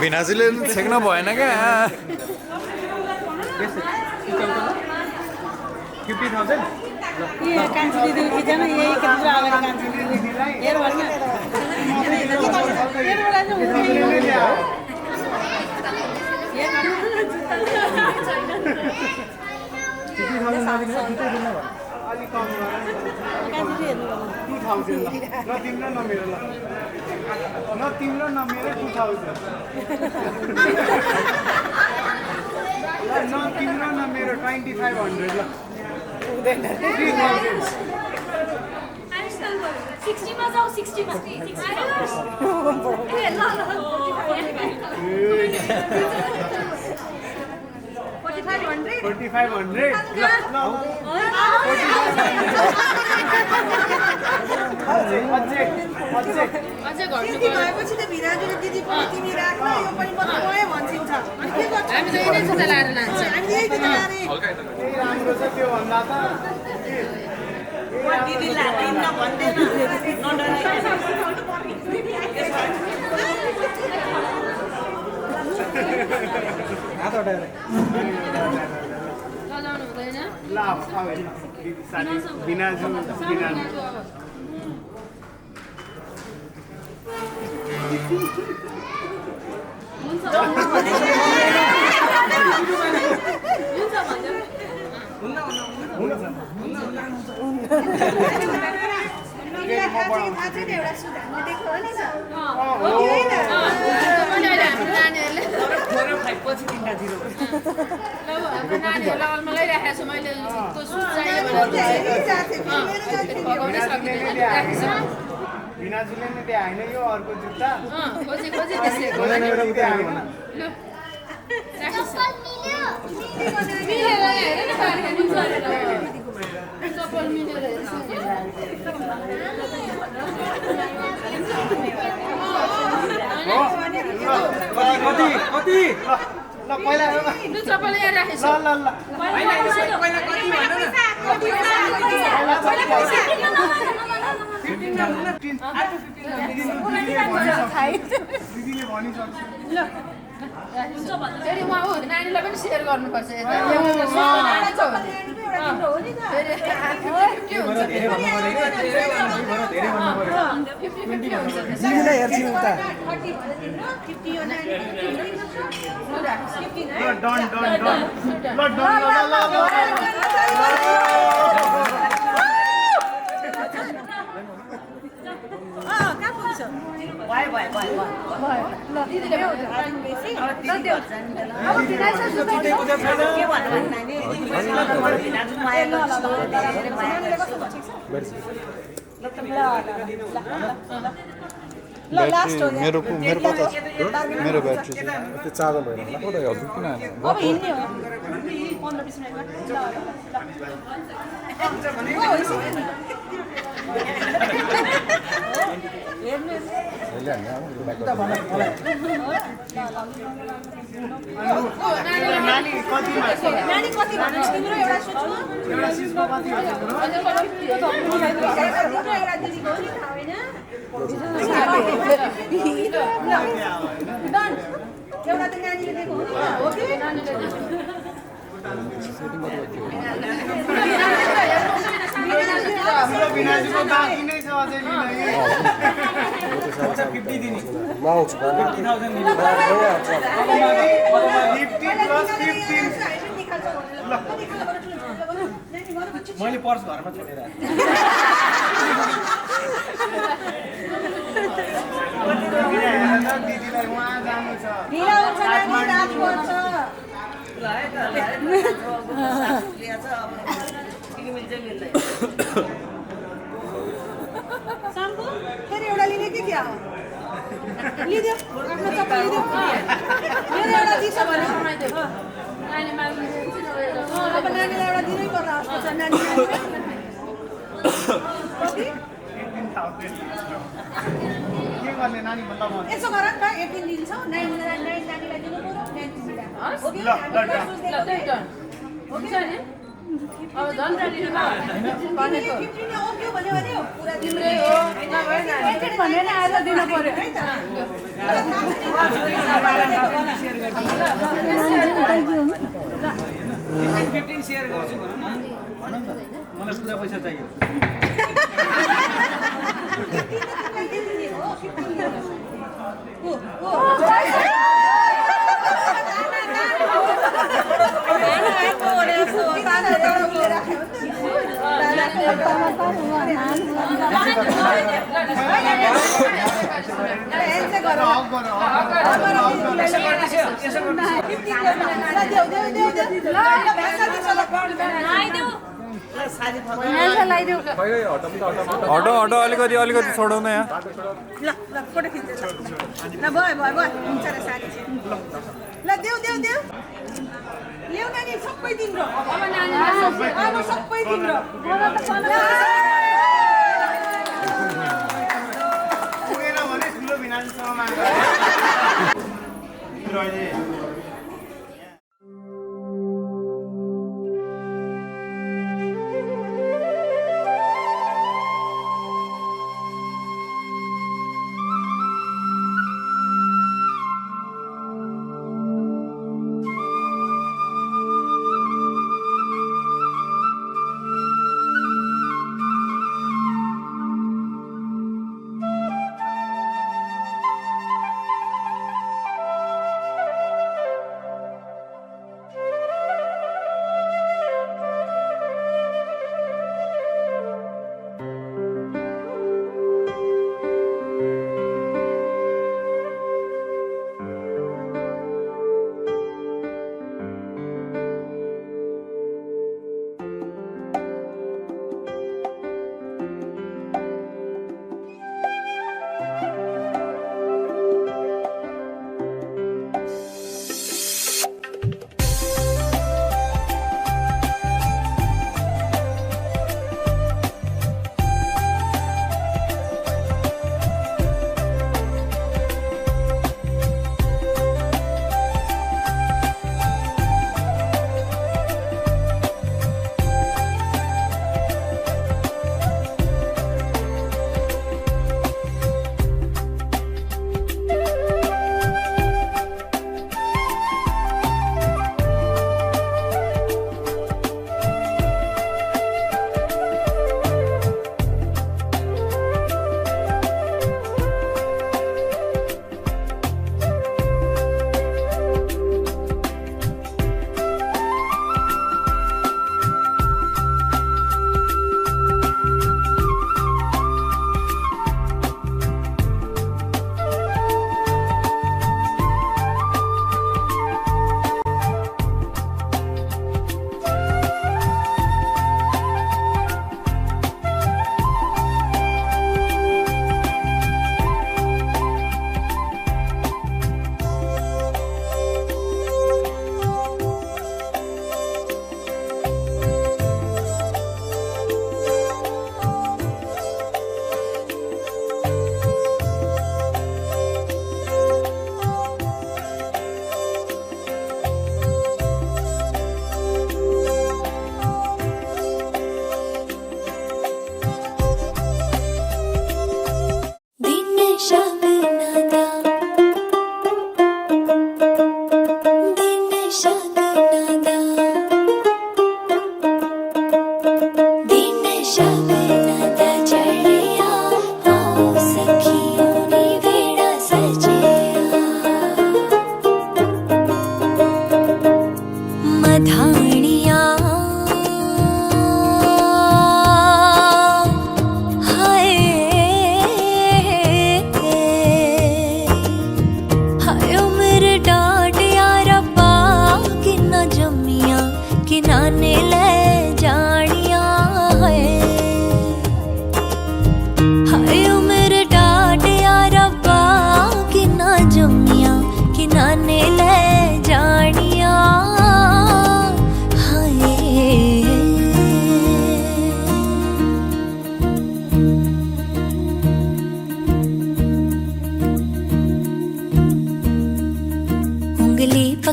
भिनाजुले छेक्न भएन क्या 50,000 कान्छी दिदी एकजना यही केन्द्र अगाडि कान्छी दिदी हेर भन्न तिम्रो न मेरो 2000 न तिम्रो न मेरो 2500 ल 60 मा जाऊ 60 मा 4500 अझै घट्नु भएपछि त भिराजुले दिदी पनि तिमी राख यो पनि बचाए भन्छिन्छ अनि के गर्छ हामी त यही जुत्ता लाएर लान्छ हामी यही जुत्ता लाने राम्रो छ त्यो भन्दा त दिदी लादिन न भन्दैन हात उठाएर लजाउनु हुँदैन ल अब साथी बिनाजु बिनाजुले नै त्यहाँ होइन यो अर्को जुत्ता कति ल पहिला चप्पल यहाँ राखेछ ल ल ल पहिला कति भन्नु दिदीले भनिसक्छ फेरि उहाँ हो नानीलाई पनि सेयर गर्नुपर्छ यता दिदीलाई हेर्छु उता मेरो 50 मेरो ब्याट्री त्यो चार्जर भएर होला किन अब हिँड्ने हो 15-20 नानी कति भन्नु तिम्रो एउटा सोच्नु एउटा सिस्को कति हो एउटा त नानीले दिएको हो कि बिनाजुको बाँकी नै छ अझै लिन 50 दिने म आउँछु 50,000 दिने 50 प्लस 15 मैले पर्स घरमा छोडेर दिदीलाई उहाँ जानु छ फेरि एउटा लिने कि क्या हो लिदियो आफ्नो चप्पल लिदियो मेरो एउटा दिन्छ भने अब नानीलाई एउटा दिनै पर्ला जस्तो छ नानीलाई यसो गर न 18 दिन्छौ नानीलाई दिनु पर्यो 19 दिँदा ओके अब झन् भनेको पुरा तिम्रै हो भनेर आज दिनु पर्यो है त सेयर गर्छु मलाई पुरा पैसा चाहियो हटो हटो अलिकति अलिकति छोडाउन यहाँ ल फोटो खिच्छ ल भयो हुन्छ र साडी ल देऊ ल्याउ नानी सबै तिम्रो अब सबै तिम्रो पुगेन भने ठुलो भिनाजसम्म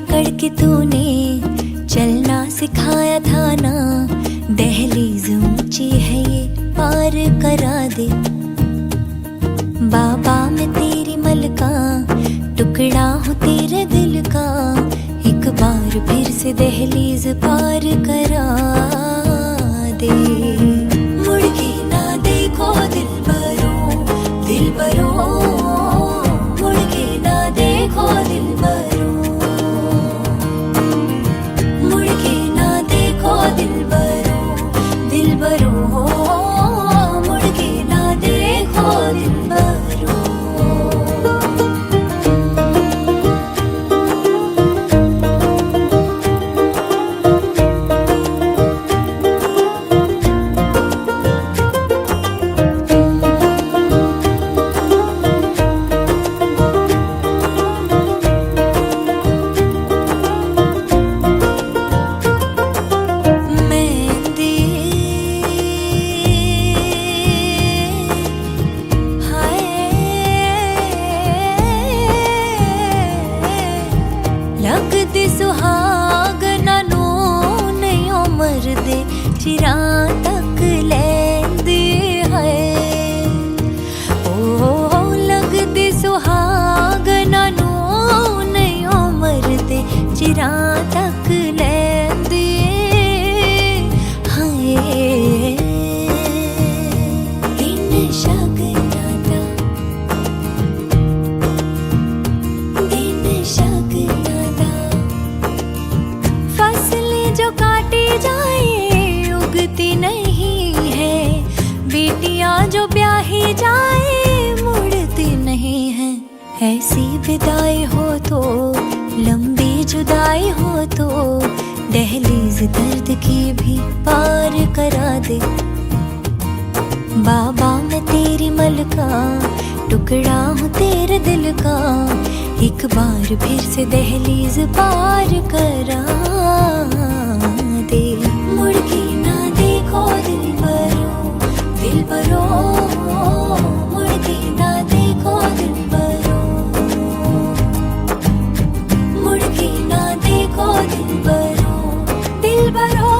पकड़ के तूने चलना सिखाया था ना, दहलीज ऊंची है ये पार करा दे। बाबा मैं तेरी मलका, टुकड़ा हूँ तेरे दिल का, एक बार फिर से दहलीज पार करा दे। मुड़ के ना देखो दिलबरों, दिलबरों, मुड़ के ना देखो दिलबरों, मुड़ के ना देखो दिलबरों, दिलबरों, मुड़ के ना देखो दिलबरों। लगदी सुहागना नू नहीं उमर दे, चिरा तक लैंदी है। ओ लगदी सुहागना नू नहीं उमर दे, चिरा तक लैंदी है। दिन शगना दा, दिन शगना दा, फसलें जो काटी जाए उगती नहीं है, बेटियां जो ब्याही जाए मुड़ती नहीं है। ऐसी विदाई हो तो, लंबी जुदाई हो तो, दहलीज दर्द की भी पार करा दे। बाबा मैं तेरी मलका, टुकड़ा हूँ तेरे दिल का, एक बार फिर से दहलीज पार करा दे। मुड़ के ना देखो दिलबरों, दिलबरों, मुड़ के ना देखो दिलबरों, मुड़ के ना देखो दिलबरों, दिलबरों,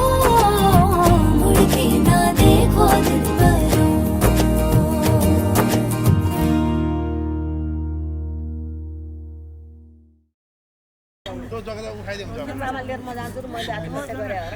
मुड़ के ना देखो दिलबरों। लिएर म जान्छु र मैले आत्महत्या गरेँ हो र।